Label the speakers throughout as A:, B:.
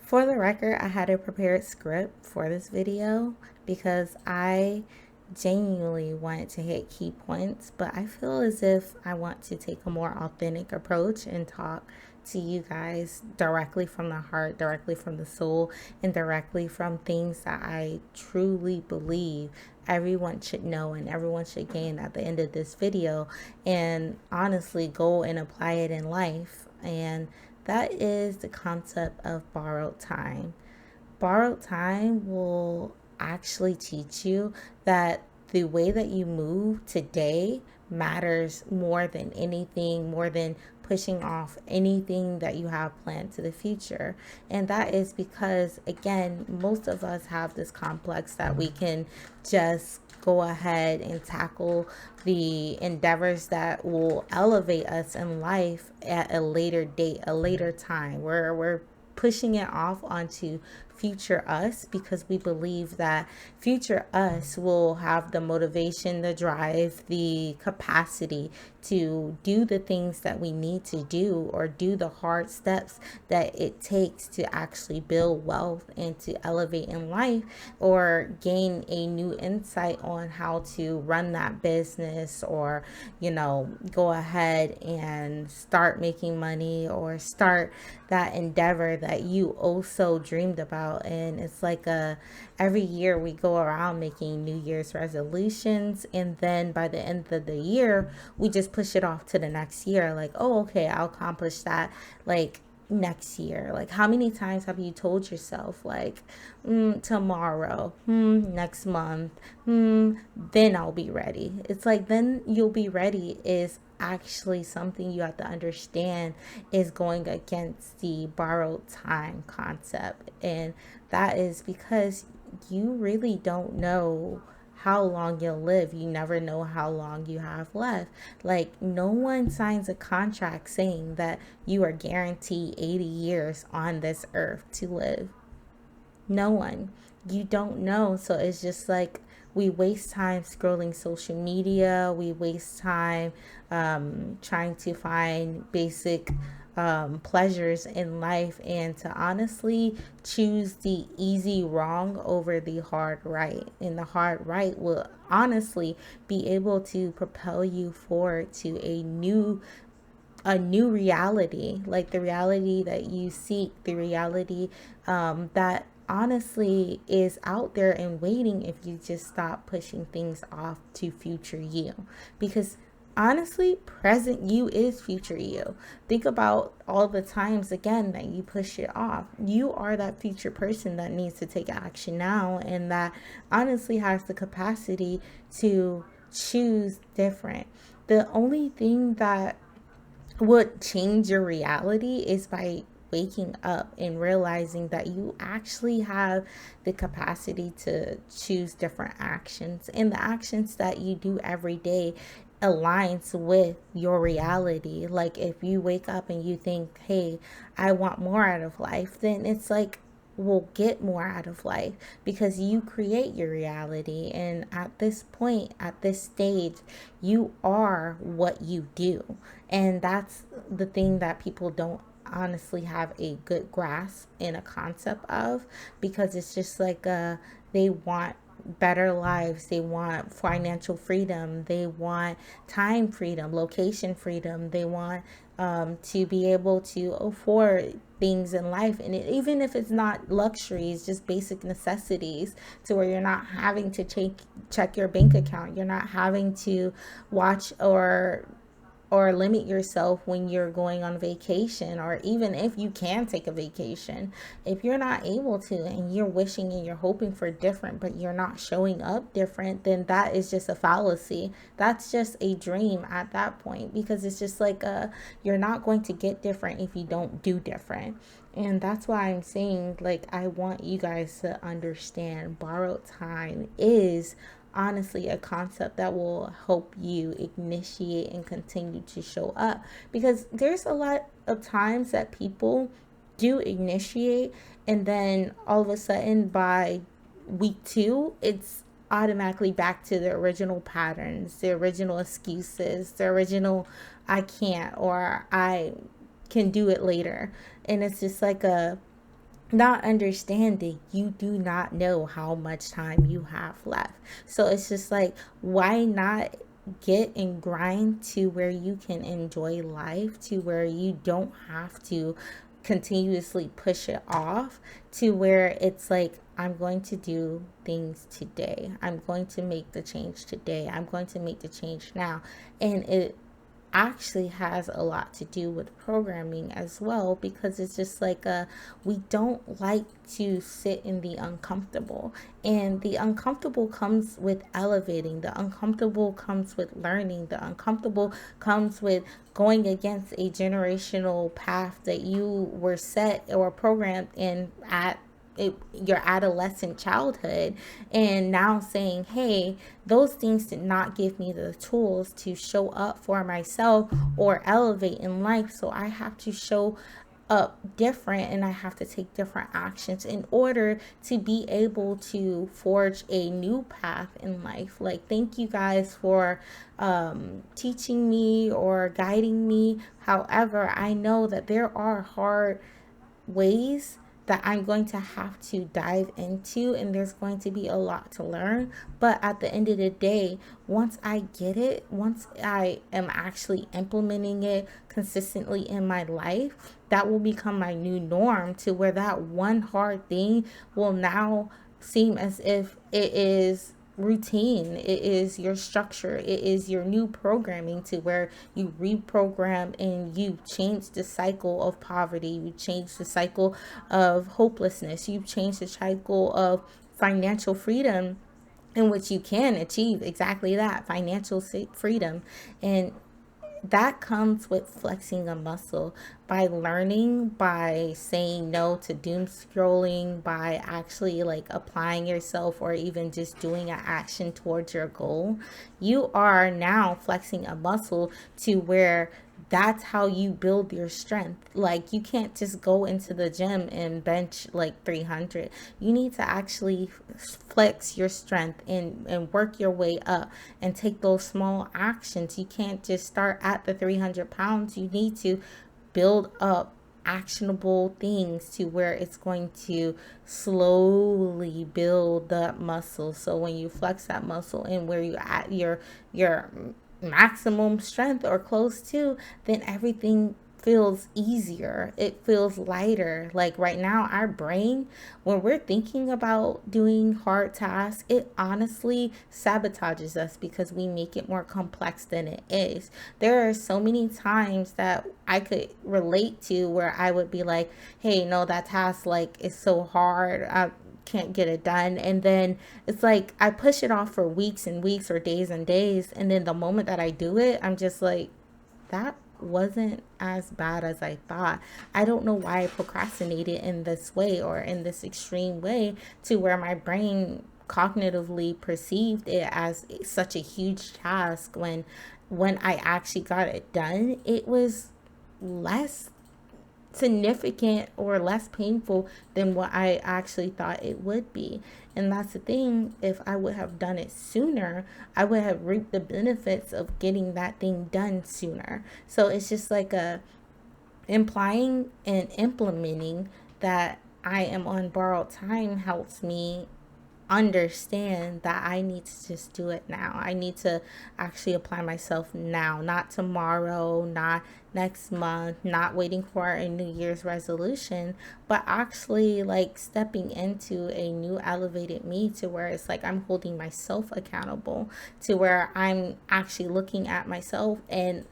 A: For the record, I had a prepared script for this video because I genuinely wanted to hit key points, but I feel as if I want to take a more authentic approach and talk to you guys directly from the heart, directly from the soul, and directly from things that I truly believe everyone should know and everyone should gain at the end of this video, and honestly go and apply it in life. And that is the concept of borrowed time. Borrowed time will actually teach you that the way that you move today matters more than anything, more than pushing off anything that you have planned to the future. And that is because, again, most of us have this complex that we can just go ahead and tackle the endeavors that will elevate us in life at a later date, a later time, where we're pushing it off onto future us because we believe that future us will have the motivation, the drive, the capacity to do the things that we need to do or do the hard steps that it takes to actually build wealth and to elevate in life or gain a new insight on how to run that business or, go ahead and start making money or start that endeavor that you also dreamed about. And it's like every year we go around making New Year's resolutions, and then by the end of the year we just push it off to the next year, like, oh, okay, I'll accomplish that like next year. Like, how many times have you told yourself, like, tomorrow, next month, then I'll be ready? It's like, then you'll be ready is actually something you have to understand is going against the borrowed time concept. And that is because you really don't know how long you'll live. You never know how long you have left. Like, no one signs a contract saying that you are guaranteed 80 years on this earth to live. No one. You don't know. So it's just like we waste time scrolling social media. We waste time trying to find basic pleasures in life and to honestly choose the easy wrong over the hard right. And the hard right will honestly be able to propel you forward to a new reality, like the reality that you seek, the reality that honestly is out there and waiting if you just stop pushing things off to future you. Because honestly, present you is future you. Think about all the times again that you push it off. You are that future person that needs to take action now and that honestly has the capacity to choose different. The only thing that would change your reality is by waking up and realizing that you actually have the capacity to choose different actions, and the actions that you do every day aligns with your reality. Like, if you wake up and you think, hey, I want more out of life, then it's like, will get more out of life because you create your reality. And at this point, at this stage, you are what you do. And that's the thing that people don't honestly have a good grasp and a concept of, because it's just like they want better lives, they want financial freedom, they want time freedom, location freedom, they want to be able to afford things in life. And even if it's not luxuries, just basic necessities, to where you're not having to check your bank account, you're not having to watch or limit yourself when you're going on vacation, or even if you can take a vacation. If you're not able to and you're wishing and you're hoping for different but you're not showing up different, then that is just a fallacy. That's just a dream at that point, because it's just like you're not going to get different if you don't do different. And that's why I'm saying, like, I want you guys to understand borrowed time is honestly a concept that will help you initiate and continue to show up, because there's a lot of times that people do initiate and then all of a sudden by week 2 it's automatically back to the original patterns, the original excuses, the original I can't or I can do it later. And it's just like a not understanding you do not know how much time you have left. So it's just like, why not get and grind to where you can enjoy life, to where you don't have to continuously push it off, to where it's like, I'm going to do things today. I'm going to make the change today. I'm going to make the change now. And it actually has a lot to do with programming as well, because it's just like we don't like to sit in the uncomfortable, and the uncomfortable comes with elevating, the uncomfortable comes with learning, the uncomfortable comes with going against a generational path that you were set or programmed in at your adolescent childhood, and now saying, hey, those things did not give me the tools to show up for myself or elevate in life, so I have to show up different, and I have to take different actions in order to be able to forge a new path in life. Like, thank you guys for teaching me or guiding me. However, I know that there are hard ways that I'm going to have to dive into, and there's going to be a lot to learn. But at the end of the day, once I get it, once I am actually implementing it consistently in my life, that will become my new norm, to where that one hard thing will now seem as if it is routine, it is your structure, it is your new programming, to where you reprogram and you change the cycle of poverty, you change the cycle of hopelessness, you change the cycle of financial freedom, in which you can achieve exactly that, financial freedom. And that comes with flexing a muscle, by learning, by saying no to doom scrolling, by actually like applying yourself, or even just doing an action towards your goal. You are now flexing a muscle, to where that's how you build your strength. Like, you can't just go into the gym and bench like 300. You need to actually flex your strength and work your way up and take those small actions. You can't just start at the 300 pounds. You need to build up actionable things, to where it's going to slowly build that muscle. So when you flex that muscle, and where you at your maximum strength or close to, then everything feels easier. It feels lighter. Like right now, our brain, when we're thinking about doing hard tasks, it honestly sabotages us, because we make it more complex than it is. There are so many times that I could relate to, where I would be like, hey, no, that task like is so hard. I can't get it done. And then it's like I push it off for weeks and weeks, or days and days. And then the moment that I do it, I'm just like, that wasn't as bad as I thought. I don't know why I procrastinated in this way, or in this extreme way, to where my brain cognitively perceived it as such a huge task, when I actually got it done, it was less significant or less painful than what I actually thought it would be. And that's the thing, if I would have done it sooner, I would have reaped the benefits of getting that thing done sooner. So it's just like a implying and implementing that I am on borrowed time helps me understand that I need to just do it now. I need to actually apply myself now, not tomorrow, not next month, not waiting for a New Year's resolution, but actually like stepping into a new elevated me, to where it's like I'm holding myself accountable, to where I'm actually looking at myself and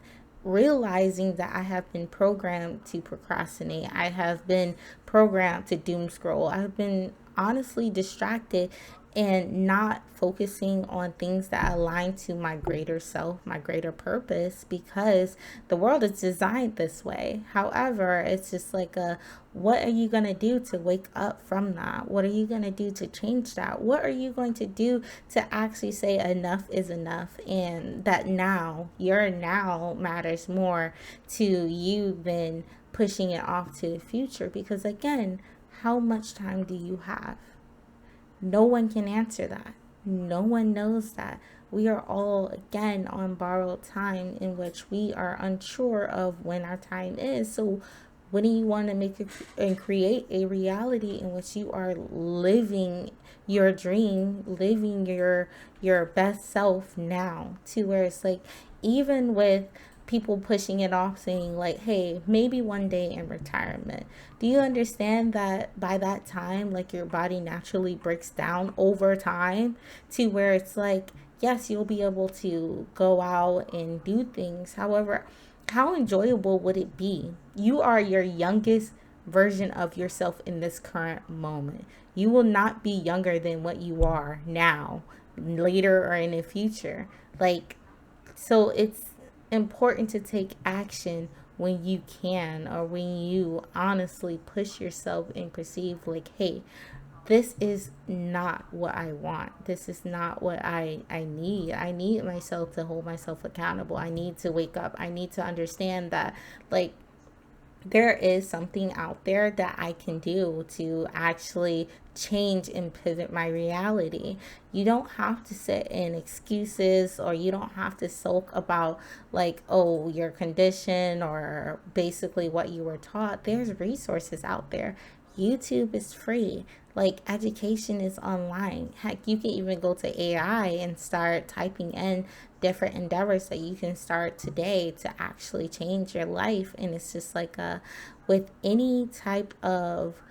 A: realizing that I have been programmed to procrastinate. I have been programmed to doom scroll. I've been honestly distracted and not focusing on things that align to my greater self, my greater purpose, because the world is designed this way. However, it's just like what are you going to do to wake up from that? What are you going to do to change that? What are you going to do to actually say enough is enough, and that now, your now matters more to you than pushing it off to the future? Because again, how much time do you have? No one can answer that. No one knows that. We are all, again, on borrowed time, in which we are unsure of when our time is. So, Wouldn't you want to make it and create a reality in which you are living your dream, living your best self now, to where it's like, even with people pushing it off, saying like, hey, maybe one day in retirement, do you understand that by that time, like, your body naturally breaks down over time, to where it's like, yes, you'll be able to go out and do things. However, how enjoyable would it be? You are your youngest version of yourself in this current moment. You will not be younger than what you are now, later or in the future. Like, so it's important to take action when you can, or when you honestly push yourself and perceive like, hey, this is not what I want. This is not what I need. I need myself to hold myself accountable. I need to wake up. I need to understand that, like, there is something out there that I can do to actually change and pivot my reality. You don't have to sit in excuses, or you don't have to sulk about, like, oh, your condition, or basically what you were taught. There's resources out there. YouTube is free. Like, education is online. Heck, you can even go to AI and start typing in different endeavors that you can start today to actually change your life. And it's just like, with any type of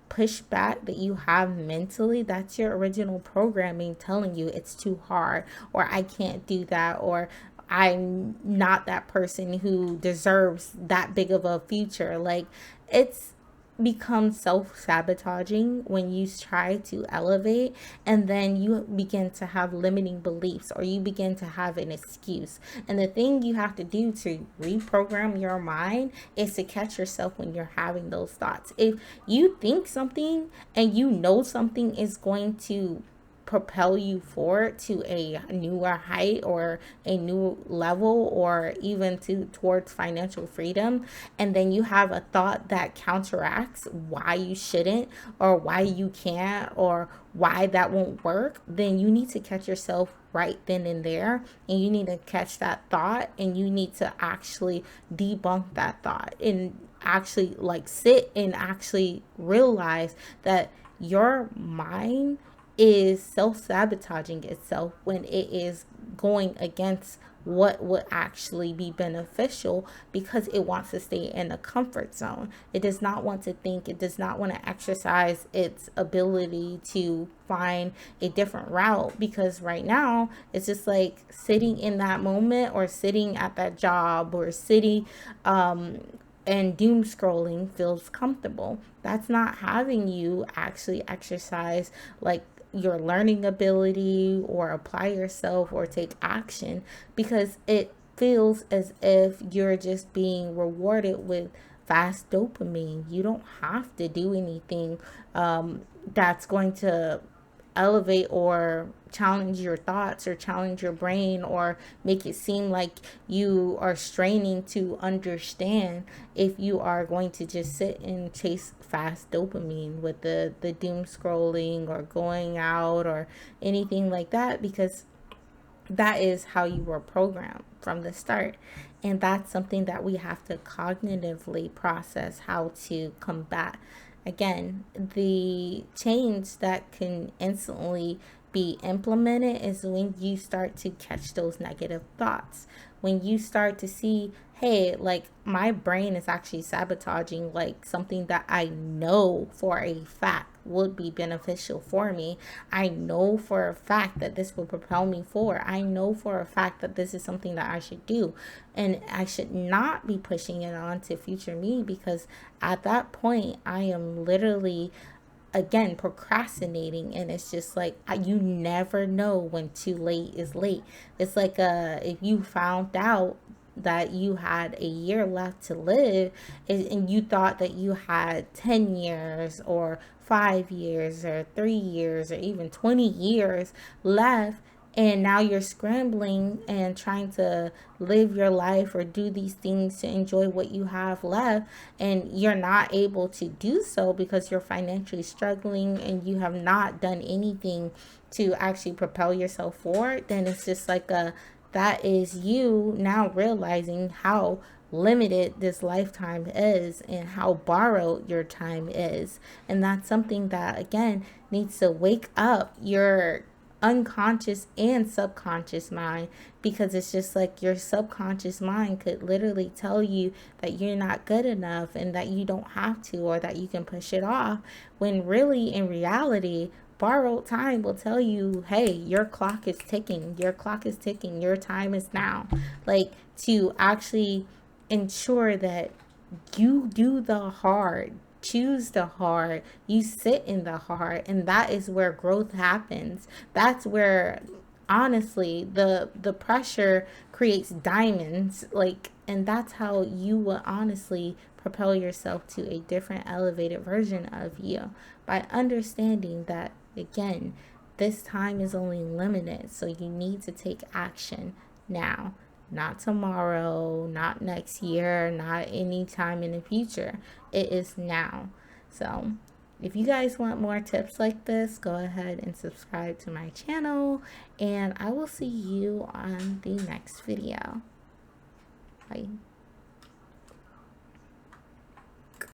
A: pushback that you have mentally, that's your original programming telling you it's too hard, or I can't do that, or I'm not that person who deserves that big of a future. Like, it's become self-sabotaging when you try to elevate, and then you begin to have limiting beliefs, or you begin to have an excuse. And the thing you have to do to reprogram your mind is to catch yourself when you're having those thoughts. If you think something and you know something is going to propel you forward to a newer height, or a new level, or even to towards financial freedom, and then you have a thought that counteracts why you shouldn't, or why you can't, or why that won't work, then you need to catch yourself right then and there, and you need to catch that thought, and you need to actually debunk that thought, and actually, like, sit and actually realize that your mind is self-sabotaging itself when it is going against what would actually be beneficial, because it wants to stay in a comfort zone. It does not want to think. It does not want to exercise its ability to find a different route, because right now it's just like sitting in that moment, or sitting at that job, or sitting and doom scrolling feels comfortable. That's not having you actually exercise, like, your learning ability, or apply yourself, or take action, because it feels as if you're just being rewarded with fast dopamine. You don't have to do anything that's going to elevate or challenge your thoughts, or challenge your brain, or make it seem like you are straining to understand, if you are going to just sit and chase fast dopamine with the doom scrolling, or going out, or anything like that, because that is how you were programmed from the start. And that's something that we have to cognitively process how to combat. Again, the change that can instantly be implemented is when you start to catch those negative thoughts. When you start to see, hey, like, my brain is actually sabotaging, like, something that I know for a fact would be beneficial for me. I know for a fact that this will propel me forward. I know for a fact that this is something that I should do. And I should not be pushing it on to future me, because at that point, I am literally, again, procrastinating. And it's just like, you never know when too late is late. It's like, if you found out that you had a year left to live, and you thought that you had 10 years, or 5 years, or 3 years, or even 20 years left, and now you're scrambling and trying to live your life, or do these things to enjoy what you have left, and you're not able to do so because you're financially struggling, and you have not done anything to actually propel yourself forward, then it's just like, that is you now realizing how limited this lifetime is and how borrowed your time is. And that's something that, again, needs to wake up your unconscious and subconscious mind, because it's just like your subconscious mind could literally tell you that you're not good enough and that you don't have to, or that you can push it off, when really in reality borrowed time will tell you, hey, your clock is ticking, your clock is ticking, your time is now. Like, to actually ensure that you do the hard, choose the hard, you sit in the hard, and that is where growth happens. That's where, honestly, the pressure creates diamonds. Like, and that's how you will honestly propel yourself to a different elevated version of you, by understanding that, again, this time is only limited, so you need to take action now, not tomorrow, not next year, not any time in the future. It is now. So, if you guys want more tips like this, go ahead and subscribe to my channel, and I will see you on the next video. Bye.